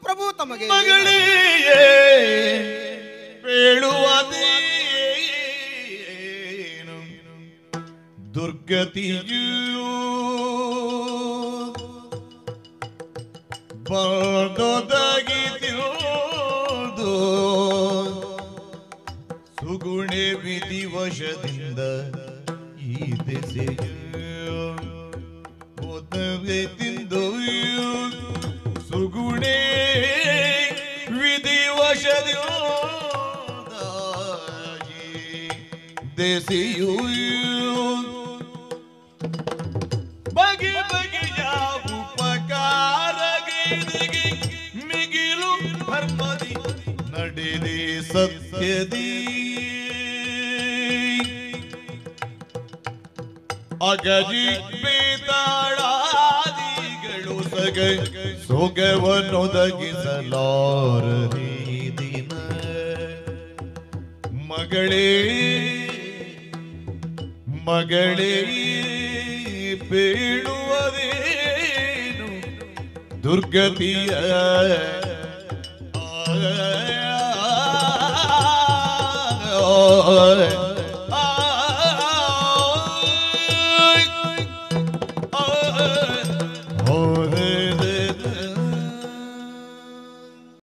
ಪ್ರಭು ತಮಗೆ ಮಗಳಿಯೇ ಬೇಳುವುದೇನು ದುರ್ಗತಿಯು ಬದೊದಗಿದು ಸುಗುಣೆ ವಿಧಿವಶದಿಂದ ಈ ದೆಸೆಯು ತಿಂದು ಸುಗುಣೆ ವಿಧಿವಶದಿಂದ ದೆಸೆಯು ಬಗೆ ಬಗೆಯ ಉಪಕಾರಗಳಿಗೆ ಮಿಗಿಲು ಧರ್ಮದಿ ನಡೆದೆ ಸತ್ಯದಿ ಅಗಜಿ ಬೇತಾಳಾದಿಗಳು ಸಗ ಸೊಗವನ್ನೊದಗಿಸಲಾರದಿ ದಿನ ಮಗಳೇ ಮಗಳೇ ಬೇಡುವುದೇನು ದುರ್ಗತಿಯ